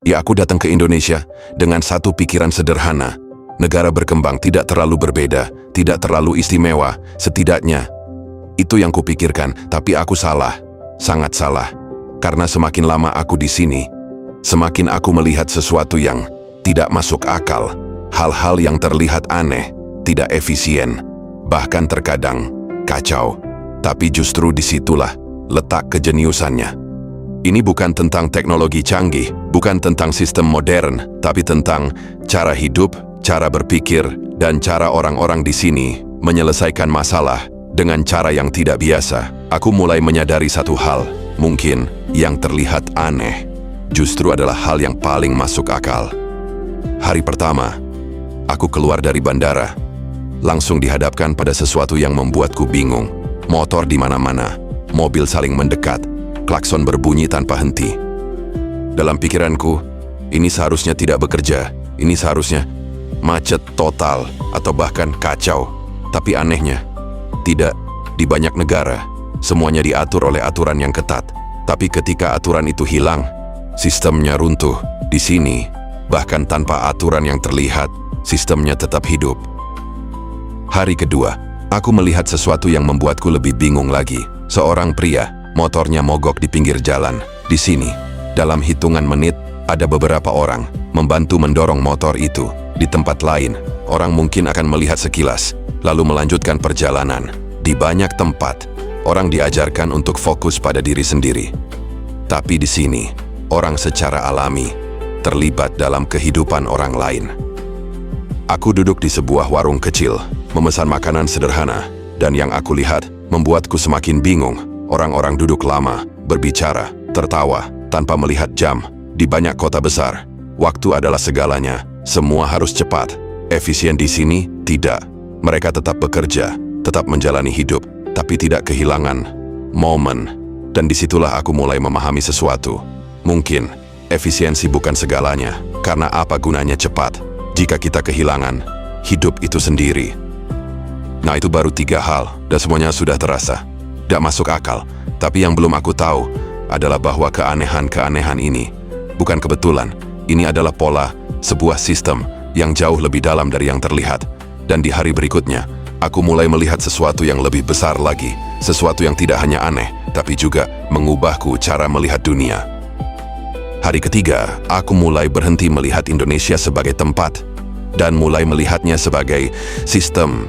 Ya, aku datang ke Indonesia dengan satu pikiran sederhana. Negara berkembang tidak terlalu berbeda, tidak terlalu istimewa, setidaknya. Itu yang kupikirkan, tapi aku salah. Sangat salah. Karena semakin lama aku di sini, semakin aku melihat sesuatu yang tidak masuk akal. Hal-hal yang terlihat aneh, tidak efisien, bahkan terkadang kacau. Tapi justru disitulah letak kejeniusannya. Ini bukan tentang teknologi canggih, bukan tentang sistem modern, tapi tentang cara hidup, cara berpikir, dan cara orang-orang di sini menyelesaikan masalah dengan cara yang tidak biasa. Aku mulai menyadari satu hal, mungkin yang terlihat aneh, justru adalah hal yang paling masuk akal. Hari pertama, aku keluar dari bandara, langsung dihadapkan pada sesuatu yang membuatku bingung. Motor di mana-mana, mobil saling mendekat, klakson berbunyi tanpa henti. Dalam pikiranku, ini seharusnya tidak bekerja, ini seharusnya macet total atau bahkan kacau. Tapi anehnya, tidak. Di banyak negara, semuanya diatur oleh aturan yang ketat. Tapi ketika aturan itu hilang, sistemnya runtuh. Di sini, bahkan tanpa aturan yang terlihat, sistemnya tetap hidup. Hari kedua, aku melihat sesuatu yang membuatku lebih bingung lagi. Seorang pria, motornya mogok di pinggir jalan. Di sini, dalam hitungan menit, ada beberapa orang membantu mendorong motor itu. Di tempat lain, orang mungkin akan melihat sekilas, lalu melanjutkan perjalanan. Di banyak tempat, orang diajarkan untuk fokus pada diri sendiri. Tapi di sini, orang secara alami terlibat dalam kehidupan orang lain. Aku duduk di sebuah warung kecil, memesan makanan sederhana, dan yang aku lihat membuatku semakin bingung. Orang-orang duduk lama, berbicara, tertawa, tanpa melihat jam. Di banyak kota besar, waktu adalah segalanya. Semua harus cepat. Efisien di sini, tidak. Mereka tetap bekerja, tetap menjalani hidup, tapi tidak kehilangan momen. Dan disitulah aku mulai memahami sesuatu. Mungkin, efisiensi bukan segalanya, karena apa gunanya cepat jika kita kehilangan hidup itu sendiri. Nah, itu baru 3 hal, dan semuanya sudah terasa. Tidak masuk akal, tapi yang belum aku tahu adalah bahwa keanehan-keanehan ini bukan kebetulan. Ini adalah pola sebuah sistem yang jauh lebih dalam dari yang terlihat. Dan di hari berikutnya, aku mulai melihat sesuatu yang lebih besar lagi. Sesuatu yang tidak hanya aneh, tapi juga mengubahku cara melihat dunia. Hari ketiga, aku mulai berhenti melihat Indonesia sebagai tempat dan mulai melihatnya sebagai sistem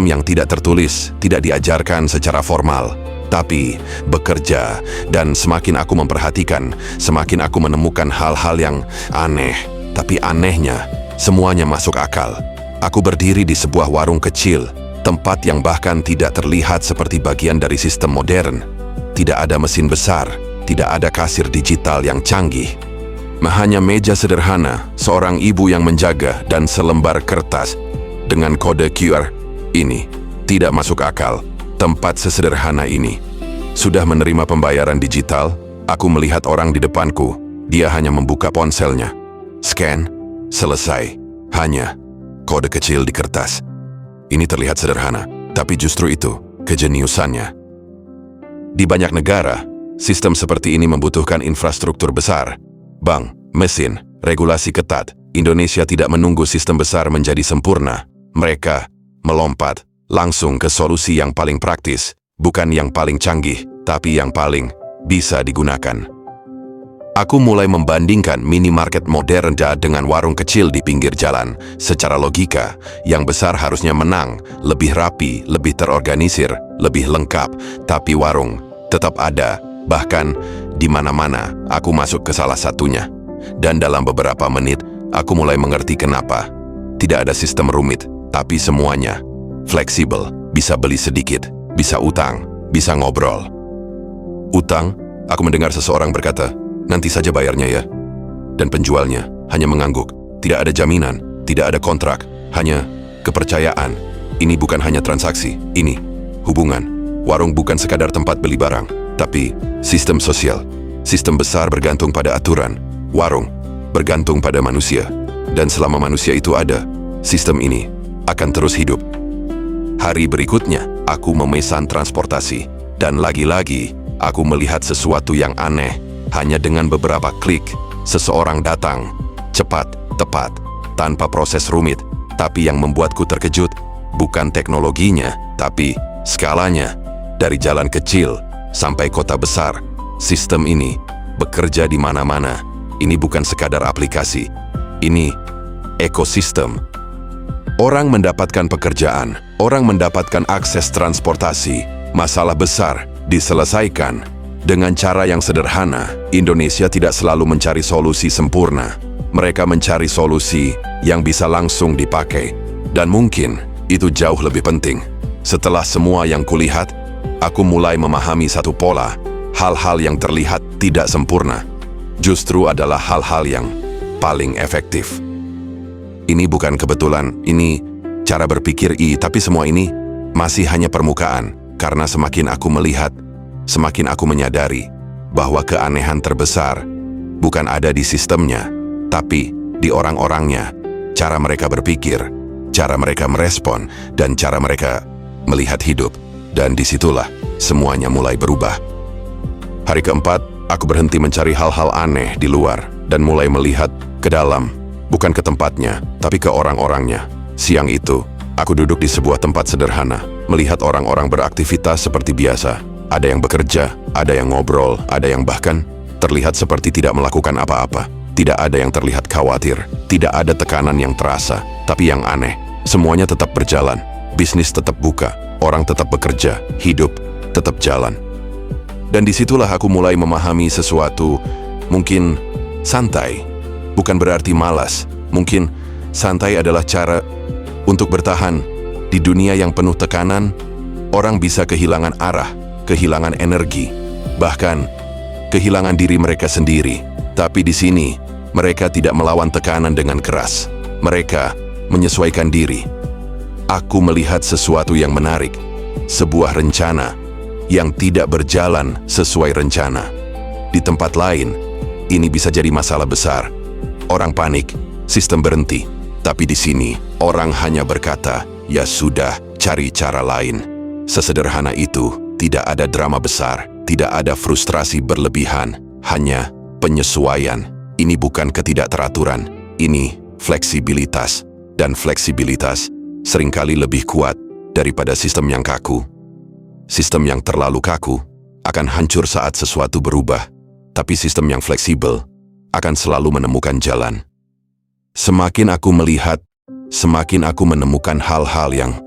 yang tidak tertulis, tidak diajarkan secara formal, tapi bekerja. Dan semakin aku memperhatikan, semakin aku menemukan hal-hal yang aneh. Tapi anehnya, semuanya masuk akal. Aku berdiri di sebuah warung kecil, tempat yang bahkan tidak terlihat seperti bagian dari sistem modern. Tidak ada mesin besar, tidak ada kasir digital yang canggih. Hanya meja sederhana, seorang ibu yang menjaga, dan selembar kertas dengan kode QR. Ini tidak masuk akal. Tempat sesederhana ini sudah menerima pembayaran digital. Aku melihat orang di depanku. Dia hanya membuka ponselnya. Scan, selesai. Hanya kode kecil di kertas. Ini terlihat sederhana, tapi justru itu kejeniusannya. Di banyak negara, sistem seperti ini membutuhkan infrastruktur besar. Bank, mesin, regulasi ketat. Indonesia tidak menunggu sistem besar menjadi sempurna. Mereka melompat langsung ke solusi yang paling praktis, bukan yang paling canggih, tapi yang paling bisa digunakan. Aku mulai membandingkan minimarket modern dengan warung kecil di pinggir jalan. Secara logika, yang besar harusnya menang, lebih rapi, lebih terorganisir, lebih lengkap. Tapi warung tetap ada, bahkan di mana-mana. Aku masuk ke salah satunya. Dan dalam beberapa menit, aku mulai mengerti kenapa. Tidak ada sistem rumit, tapi semuanya fleksibel. Bisa beli sedikit, bisa utang, bisa ngobrol. Utang, aku mendengar seseorang berkata, nanti saja bayarnya ya. Dan penjualnya hanya mengangguk. Tidak ada jaminan, tidak ada kontrak, hanya kepercayaan. Ini bukan hanya transaksi, ini hubungan. Warung bukan sekadar tempat beli barang, tapi sistem sosial. Sistem besar bergantung pada aturan. Warung bergantung pada manusia. Dan selama manusia itu ada, sistem ini akan terus hidup. Hari berikutnya, aku memesan transportasi. Dan lagi-lagi, aku melihat sesuatu yang aneh. Hanya dengan beberapa klik, Seseorang datang, cepat, tepat, tanpa proses rumit. Tapi yang membuatku terkejut, bukan teknologinya, tapi skalanya. Dari jalan kecil sampai kota besar, sistem ini bekerja di mana-mana. Ini bukan sekadar aplikasi, ini ekosistem. Orang mendapatkan pekerjaan, orang mendapatkan akses transportasi, masalah besar diselesaikan. Dengan cara yang sederhana, Indonesia tidak selalu mencari solusi sempurna. Mereka mencari solusi yang bisa langsung dipakai. Dan mungkin itu jauh lebih penting. Setelah semua yang kulihat, aku mulai memahami satu pola. Hal-hal yang terlihat tidak sempurna justru adalah hal-hal yang paling efektif. Ini bukan kebetulan, ini cara berpikir tapi semua ini masih hanya permukaan. Karena semakin aku melihat, semakin aku menyadari bahwa keanehan terbesar bukan ada di sistemnya, tapi di orang-orangnya, cara mereka berpikir, cara mereka merespon, dan cara mereka melihat hidup. Dan disitulah semuanya mulai berubah. Hari keempat, aku berhenti mencari hal-hal aneh di luar dan mulai melihat ke dalam, bukan ke tempatnya, tapi ke orang-orangnya. Siang itu, aku duduk di sebuah tempat sederhana, melihat orang-orang beraktivitas seperti biasa. Ada yang bekerja, ada yang ngobrol, ada yang bahkan terlihat seperti tidak melakukan apa-apa. Tidak ada yang terlihat khawatir, tidak ada tekanan yang terasa. Tapi yang aneh, semuanya tetap berjalan. Bisnis tetap buka, orang tetap bekerja, hidup tetap jalan. Dan disitulah aku mulai memahami sesuatu. Mungkin santai bukan berarti malas. Mungkin santai adalah cara untuk bertahan di dunia yang penuh tekanan. Orang bisa kehilangan arah, kehilangan energi, bahkan kehilangan diri mereka sendiri. Tapi di sini, mereka tidak melawan tekanan dengan keras. Mereka menyesuaikan diri. Aku melihat sesuatu yang menarik, sebuah rencana yang tidak berjalan sesuai rencana. Di tempat lain, ini bisa jadi masalah besar. Orang panik, sistem berhenti. Tapi di sini, orang hanya berkata, ya sudah, cari cara lain. Sesederhana itu, tidak ada drama besar, tidak ada frustrasi berlebihan, hanya penyesuaian. Ini bukan ketidakteraturan, ini fleksibilitas. Dan fleksibilitas seringkali lebih kuat daripada sistem yang kaku. Sistem yang terlalu kaku akan hancur saat sesuatu berubah, tapi sistem yang fleksibel akan selalu menemukan jalan. Semakin aku melihat, semakin aku menemukan hal-hal yang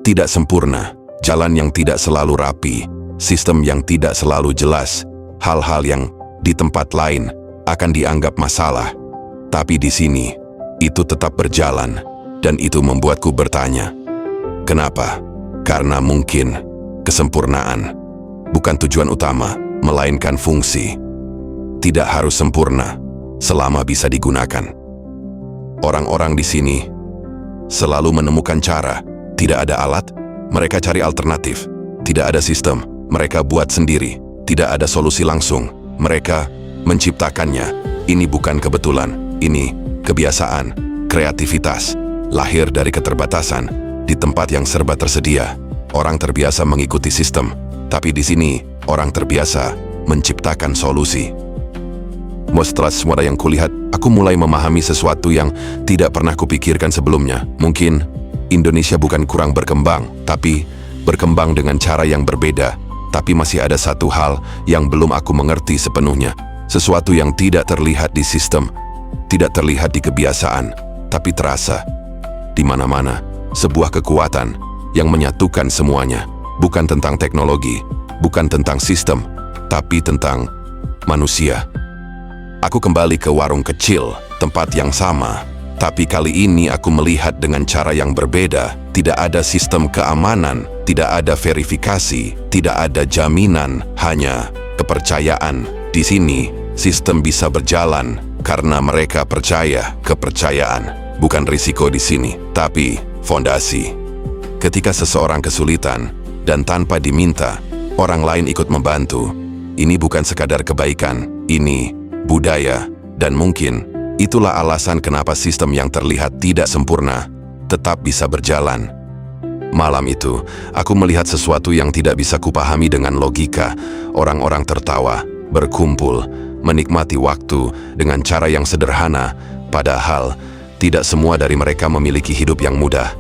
tidak sempurna, jalan yang tidak selalu rapi, sistem yang tidak selalu jelas, hal-hal yang di tempat lain akan dianggap masalah. Tapi di sini, itu tetap berjalan, dan itu membuatku bertanya, kenapa? Karena mungkin kesempurnaan bukan tujuan utama, melainkan fungsi. Tidak harus sempurna selama bisa digunakan. Orang-orang di sini selalu menemukan cara. Tidak ada alat, mereka cari alternatif. Tidak ada sistem, mereka buat sendiri. Tidak ada solusi langsung, mereka menciptakannya. Ini bukan kebetulan, ini kebiasaan, kreativitas. Lahir dari keterbatasan, di tempat yang serba tersedia. Orang terbiasa mengikuti sistem, tapi di sini orang terbiasa menciptakan solusi. Setelah semua yang kulihat, aku mulai memahami sesuatu yang tidak pernah kupikirkan sebelumnya. Mungkin Indonesia bukan kurang berkembang, tapi berkembang dengan cara yang berbeda. Tapi masih ada satu hal yang belum aku mengerti sepenuhnya. Sesuatu yang tidak terlihat di sistem, tidak terlihat di kebiasaan, tapi terasa di mana-mana. Sebuah kekuatan yang menyatukan semuanya, bukan tentang teknologi, bukan tentang sistem, tapi tentang manusia. Aku kembali ke warung kecil, tempat yang sama, tapi kali ini aku melihat dengan cara yang berbeda. Tidak ada sistem keamanan, tidak ada verifikasi, tidak ada jaminan, hanya kepercayaan. Di sini, sistem bisa berjalan karena mereka percaya. Kepercayaan bukan risiko di sini, tapi fondasi. Ketika seseorang kesulitan dan tanpa diminta, orang lain ikut membantu. Ini bukan sekadar kebaikan, ini budaya. Dan mungkin itulah alasan kenapa sistem yang terlihat tidak sempurna tetap bisa berjalan. Malam itu, aku melihat sesuatu yang tidak bisa kupahami dengan logika. Orang-orang tertawa, berkumpul, menikmati waktu dengan cara yang sederhana, padahal tidak semua dari mereka memiliki hidup yang mudah.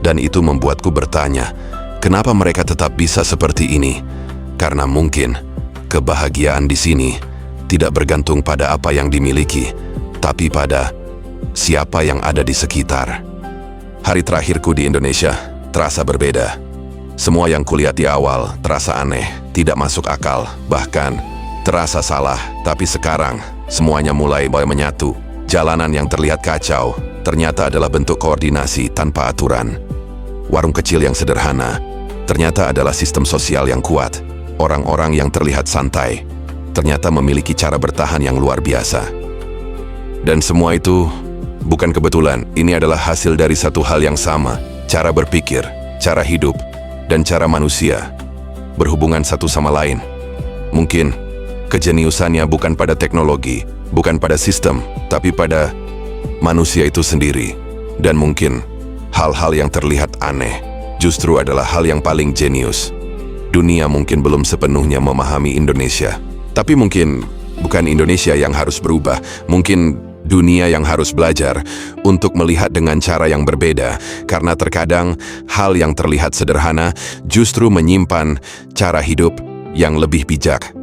Dan itu membuatku bertanya, kenapa mereka tetap bisa seperti ini? Karena mungkin kebahagiaan di sini tidak bergantung pada apa yang dimiliki, tapi pada siapa yang ada di sekitar. Hari terakhirku di Indonesia terasa berbeda. Semua yang kulihat di awal terasa aneh, tidak masuk akal, bahkan terasa salah. Tapi sekarang semuanya mulai menyatu. Jalanan yang terlihat kacau ternyata adalah bentuk koordinasi tanpa aturan. Warung kecil yang sederhana ternyata adalah sistem sosial yang kuat. Orang-orang yang terlihat santai ternyata memiliki cara bertahan yang luar biasa. Dan semua itu bukan kebetulan, ini adalah hasil dari satu hal yang sama, cara berpikir, cara hidup, dan cara manusia berhubungan satu sama lain. Mungkin kejeniusannya bukan pada teknologi, bukan pada sistem, tapi pada manusia itu sendiri. Dan mungkin hal-hal yang terlihat aneh justru adalah hal yang paling jenius. Dunia mungkin belum sepenuhnya memahami Indonesia, tapi mungkin bukan Indonesia yang harus berubah, mungkin dunia yang harus belajar untuk melihat dengan cara yang berbeda, karena terkadang hal yang terlihat sederhana justru menyimpan cara hidup yang lebih bijak.